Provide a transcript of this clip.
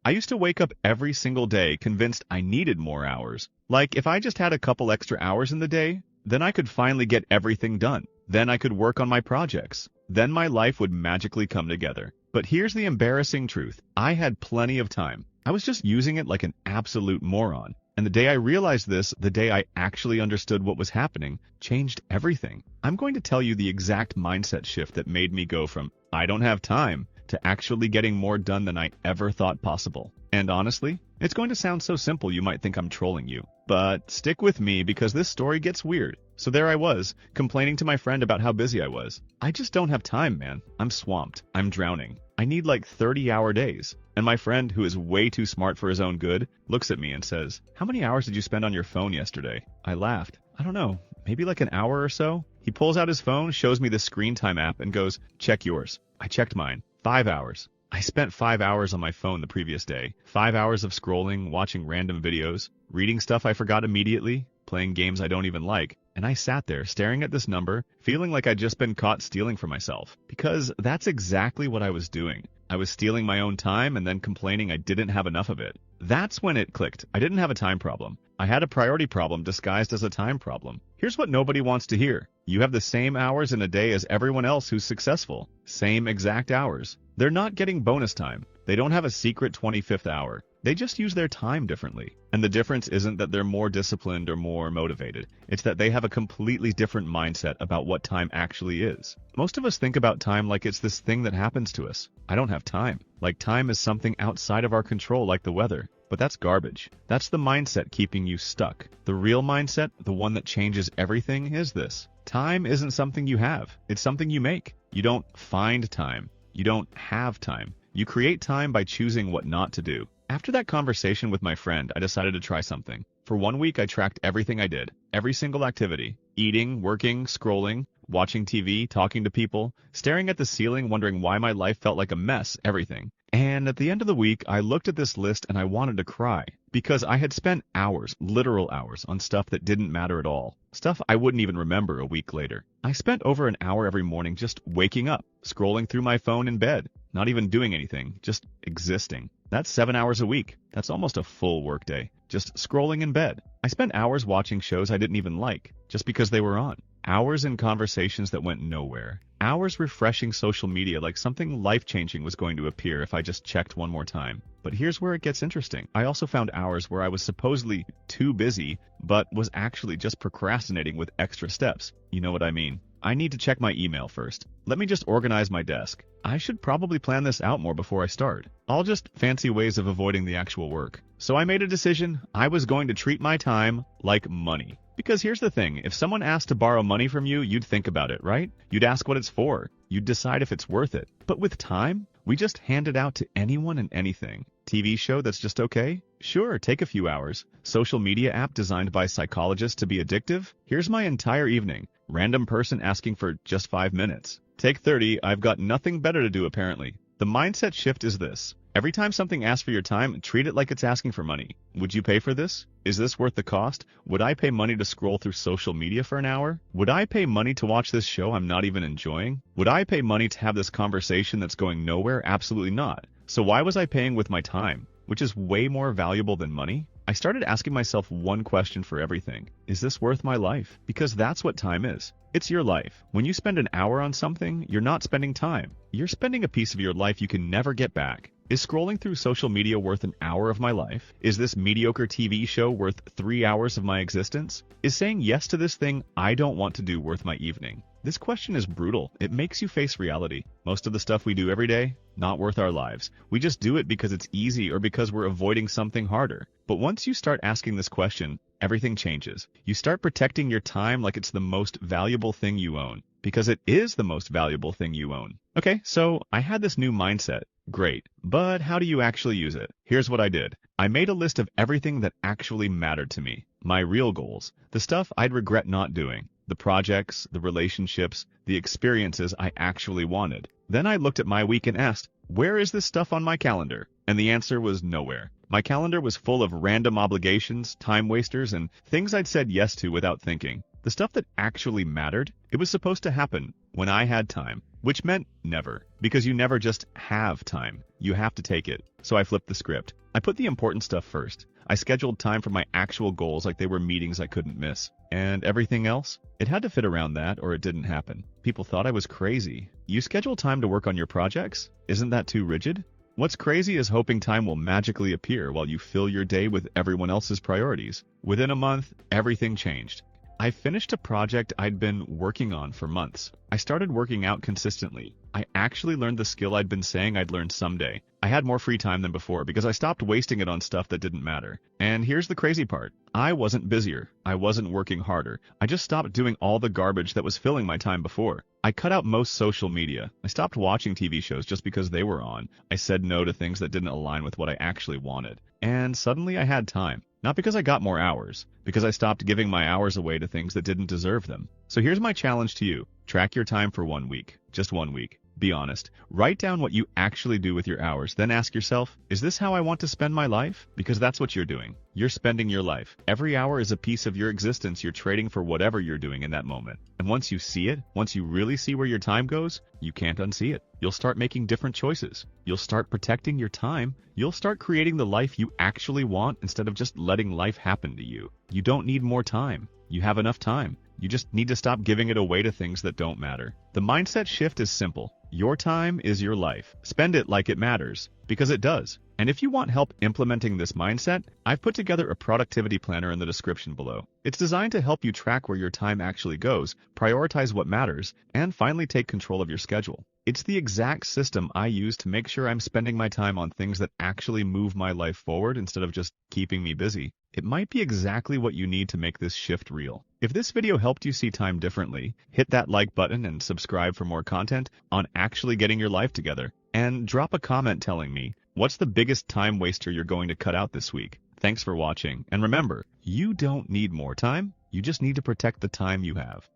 I used to wake up every single day convinced I needed more hours. Like, if I just had a couple extra hours in the day, then I could finally get everything done. Then I could work on my projects. Then my life would magically come together. But here's the embarrassing truth. I had plenty of time. I was just using it like an absolute moron. And the day I realized this, the day I actually understood what was happening, changed everything. I'm going to tell you the exact mindset shift that made me go from, I don't have time, to actually getting more done than I ever thought possible. And honestly, it's going to sound so simple you might think I'm trolling you. But stick with me because this story gets weird. So there I was, complaining to my friend about how busy I was. I just don't have time, man. I'm swamped. I'm drowning. I need like 30-hour days. And my friend, who is way too smart for his own good, looks at me and says, "How many hours did you spend on your phone yesterday?" I laughed. I don't know, maybe like an hour or so? He pulls out his phone, shows me the screen time app, and goes, "Check yours." I checked mine. 5 hours. I spent 5 hours on my phone the previous day. 5 hours of scrolling, watching random videos, reading stuff I forgot immediately, playing games I don't even like. And I sat there staring at this number, feeling like I'd just been caught stealing from myself. Because that's exactly what I was doing. I was stealing my own time and then complaining I didn't have enough of it. That's when it clicked. I didn't have a time problem. I had a priority problem disguised as a time problem. Here's what nobody wants to hear. You have the same hours in a day as everyone else who's successful. Same exact hours. They're not getting bonus time. They don't have a secret 25th hour. They just use their time differently. And the difference isn't that they're more disciplined or more motivated. It's that they have a completely different mindset about what time actually is. Most of us think about time like it's this thing that happens to us. I don't have time. Like time is something outside of our control, like the weather. But that's garbage. That's the mindset keeping you stuck. The real mindset, the one that changes everything, is this. Time isn't something you have. It's something you make. You don't find time. You don't have time. You create time by choosing what not to do. After that conversation with my friend, I decided to try something. For 1 week, I tracked everything I did. Every single activity. Eating, working, scrolling, watching TV, talking to people, staring at the ceiling, wondering why my life felt like a mess, everything. And at the end of the week, I looked at this list and I wanted to cry. Because I had spent hours, literal hours, on stuff that didn't matter at all. Stuff I wouldn't even remember a week later. I spent over an hour every morning just waking up, scrolling through my phone in bed, not even doing anything, just existing. That's 7 hours a week. That's almost a full workday. Just scrolling in bed. I spent hours watching shows I didn't even like, just because they were on. Hours in conversations that went nowhere. Hours refreshing social media like something life-changing was going to appear if I just checked one more time. But here's where it gets interesting. I also found hours where I was supposedly too busy, but was actually just procrastinating with extra steps. You know what I mean? I need to check my email first. Let me just organize my desk. I should probably plan this out more before I start. All just fancy ways of avoiding the actual work. So I made a decision. I was going to treat my time like money. Because here's the thing, if someone asked to borrow money from you, you'd think about it, right? You'd ask what it's for. You'd decide if it's worth it. But with time, we just hand it out to anyone and anything. TV show that's just okay? Sure, take a few hours. Social media app designed by psychologists to be addictive? Here's my entire evening. Random person asking for just 5 minutes. Take 30, I've got nothing better to do apparently. The mindset shift is this. Every time something asks for your time, treat it like it's asking for money. Would you pay for this? Is this worth the cost? Would I pay money to scroll through social media for an hour? Would I pay money to watch this show I'm not even enjoying? Would I pay money to have this conversation that's going nowhere? Absolutely not. So why was I paying with my time, which is way more valuable than money? I started asking myself one question for everything. Is this worth my life? Because that's what time is. It's your life. When you spend an hour on something, you're not spending time. You're spending a piece of your life you can never get back. Is scrolling through social media worth an hour of my life? Is this mediocre TV show worth 3 hours of my existence? Is saying yes to this thing I don't want to do worth my evening? This question is brutal. It makes you face reality. Most of the stuff we do every day, not worth our lives. We just do it because it's easy or because we're avoiding something harder. But once you start asking this question, everything changes. You start protecting your time like it's the most valuable thing you own. Because it is the most valuable thing you own. Okay, so I had this new mindset. Great. But how do you actually use it? Here's what I did. I made a list of everything that actually mattered to me. My real goals. The stuff I'd regret not doing. The projects, the relationships, the experiences I actually wanted. Then I looked at my week and asked, where is this stuff on my calendar? And the answer was nowhere. My calendar was full of random obligations, time wasters, and things I'd said yes to without thinking. The stuff that actually mattered, it was supposed to happen when I had time, which meant never, because you never just have time. You have to take it. So I flipped the script. I put the important stuff first. I scheduled time for my actual goals like they were meetings I couldn't miss. And everything else? It had to fit around that or it didn't happen. People thought I was crazy. You schedule time to work on your projects? Isn't that too rigid? What's crazy is hoping time will magically appear while you fill your day with everyone else's priorities. Within a month, everything changed. I finished a project I'd been working on for months. I started working out consistently. I actually learned the skill I'd been saying I'd learn someday. I had more free time than before because I stopped wasting it on stuff that didn't matter. And here's the crazy part. I wasn't busier. I wasn't working harder. I just stopped doing all the garbage that was filling my time before. I cut out most social media. I stopped watching TV shows just because they were on. I said no to things that didn't align with what I actually wanted. And suddenly I had time. Not because I got more hours, because I stopped giving my hours away to things that didn't deserve them. So here's my challenge to you. Track your time for 1 week. Just 1 week. Be honest. Write down what you actually do with your hours. Then ask yourself, is this how I want to spend my life? Because that's what you're doing. You're spending your life. Every hour is a piece of your existence you're trading for whatever you're doing in that moment. And once you see it, once you really see where your time goes, you can't unsee it. You'll start making different choices. You'll start protecting your time. You'll start creating the life you actually want instead of just letting life happen to you. You don't need more time. You have enough time. You just need to stop giving it away to things that don't matter. The mindset shift is simple. Your time is your life. Spend it like it matters, because it does. And if you want help implementing this mindset, I've put together a productivity planner in the description below. It's designed to help you track where your time actually goes, prioritize what matters, and finally take control of your schedule. It's the exact system I use to make sure I'm spending my time on things that actually move my life forward instead of just keeping me busy. It might be exactly what you need to make this shift real. If this video helped you see time differently, hit that like button and subscribe for more content on actually getting your life together. And drop a comment telling me, what's the biggest time waster you're going to cut out this week? Thanks for watching, and remember, you don't need more time, you just need to protect the time you have.